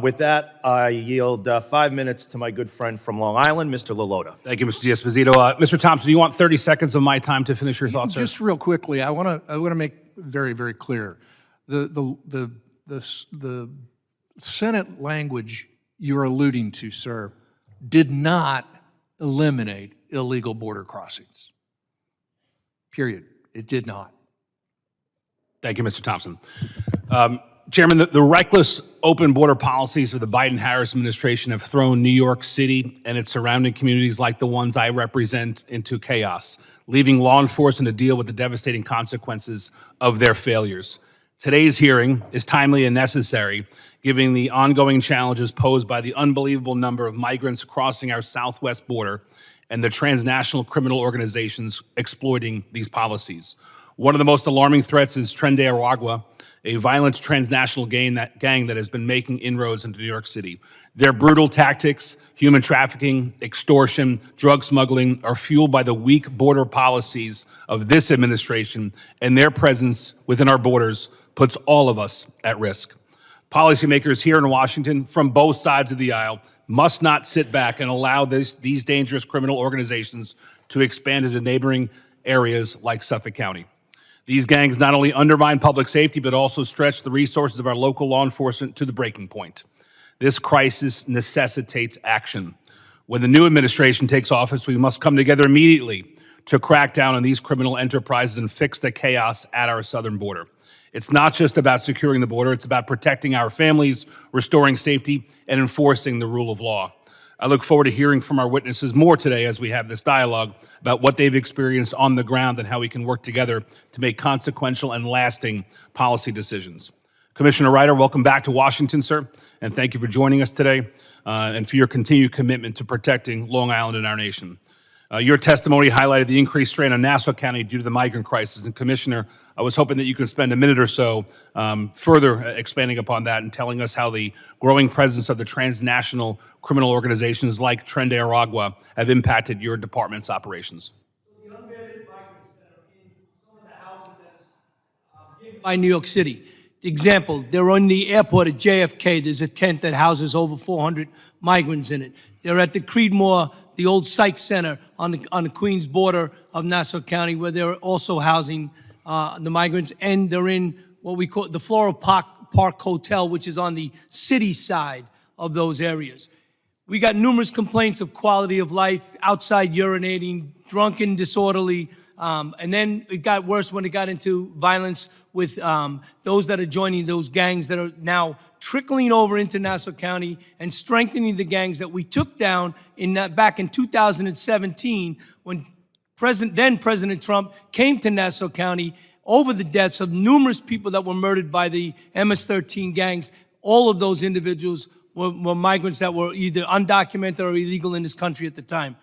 With that, I yield 5 minutes to my good friend from Long Island, Mr. LaLota. Thank you, Mr. D'Esposito. Mr. Thompson, do you want 30 seconds of my time to finish your thoughts, sir? Just real quickly, I want to make very, very clear. The Senate language you're alluding to, sir, did not eliminate illegal border crossings. Period. It did not. Thank you, Mr. Thompson. Chairman, the reckless open border policies of the Biden-Harris administration have thrown New York City and its surrounding communities like the ones I represent into chaos, leaving law enforcement to deal with the devastating consequences of their failures. Today's hearing is timely and necessary, given the ongoing challenges posed by the unbelievable number of migrants crossing our southwest border and the transnational criminal organizations exploiting these policies. One of the most alarming threats is Tren de Aragua, a violent transnational gang that has been making inroads into New York City. Their brutal tactics, human trafficking, extortion, drug smuggling are fueled by the weak border policies of this administration, and their presence within our borders puts all of us at risk. Policymakers here in Washington, from both sides of the aisle, must not sit back and allow these dangerous criminal organizations to expand into neighboring areas like Suffolk County. These gangs not only undermine public safety, but also stretch the resources of our local law enforcement to the breaking point. This crisis necessitates action. When the new administration takes office, we must come together immediately to crack down on these criminal enterprises and fix the chaos at our southern border. It's not just about securing the border, it's about protecting our families, restoring safety, and enforcing the rule of law. I look forward to hearing from our witnesses more today as we have this dialogue about what they've experienced on the ground and how we can work together to make consequential and lasting policy decisions. Commissioner Ryder, welcome back to Washington, sir, and thank you for joining us today and for your continued commitment to protecting Long Island and our nation. Your testimony highlighted the increased strain on Nassau County due to the migrant crisis. And Commissioner, I was hoping that you could spend a minute or so further expanding upon that and telling us how the growing presence of the transnational criminal organizations like Tren de Aragua have impacted your department's operations. So the unvetted migrants that are in some of the housing that's given by New York City. The example, they're on the airport at JFK. There's a tent that houses over 400 migrants in it. They're at the Creedmoor, the old psych center on the Queens border of Nassau County, where they're also housing the migrants, and they're in what we call the Floral Park Hotel, which is on the city side of those areas. We got numerous complaints of quality of life, outside urinating, drunken, disorderly, and then it got worse when it got into violence with those that are joining those gangs that are now trickling over into Nassau County and strengthening the gangs that we took down back in 2017 when then President Trump came to Nassau County over the deaths of numerous people that were murdered by the MS-13 gangs. All of those individuals were migrants that were either undocumented or illegal in this country at the time.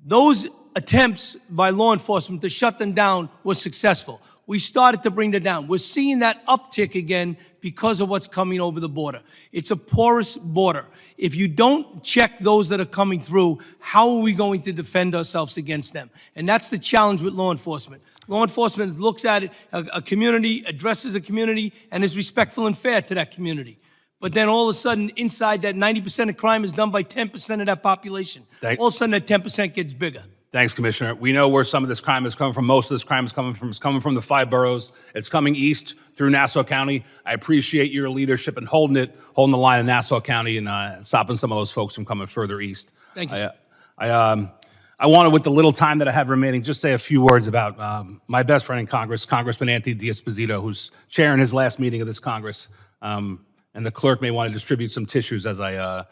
Those attempts by law enforcement to shut them down were successful. We started to bring them down. We're seeing that uptick again because of what's coming over the border. It's a porous border. If you don't check those that are coming through, how are we going to defend ourselves against them? And that's the challenge with law enforcement. Law enforcement looks at it, a community, addresses a community, and is respectful and fair to that community. But then all of a sudden, inside that 90% of crime is done by 10% of that population. All of a sudden, that 10% gets bigger. Thanks, Commissioner. We know where some of this crime is coming from. Most of this crime is coming from. It's coming from the 5 boroughs. It's coming east through Nassau County. I appreciate your leadership in holding the line in Nassau County and stopping some of those folks from coming further east. Thank you. I want to, with the little time that I have remaining, just say a few words about my best friend in Congress, Congressman Anthony D'Esposito, who's chairing his last meeting of this Congress. And the clerk may want to distribute some tissues as I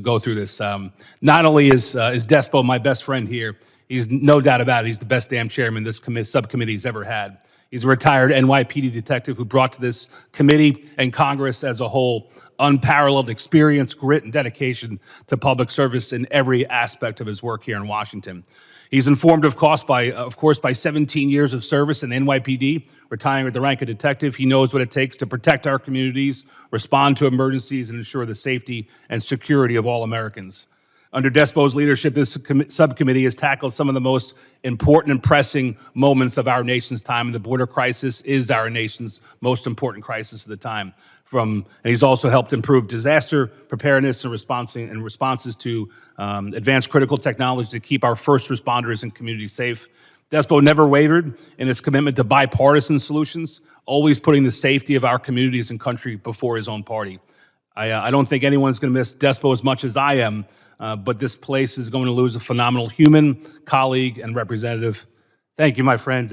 go through this. Not only is Despo my best friend here, he's no doubt about it, he's the best damn chairman this subcommittee's ever had. He's a retired NYPD detective who brought to this committee and Congress as a whole unparalleled experience, grit, and dedication to public service in every aspect of his work here in Washington. He's informed, of course, by 17 years of service in the NYPD, retiring with the rank of detective. He knows what it takes to protect our communities, respond to emergencies, and ensure the safety and security of all Americans. Under Despo's leadership, this subcommittee has tackled some of the most important and pressing moments of our nation's time, and the border crisis is our nation's most important crisis of the time. and he's also helped improve disaster preparedness and responses to advanced critical technology to keep our first responders and communities safe. Despo never wavered in his commitment to bipartisan solutions, always putting the safety of our communities and country before his own party. I don't think anyone's going to miss Despo as much as I am, but this place is going to lose a phenomenal human, colleague, and representative. Thank you, my friend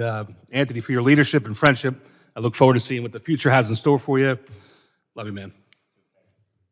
Anthony, for your leadership and friendship. I look forward to seeing what the future has in store for you. Love you, man.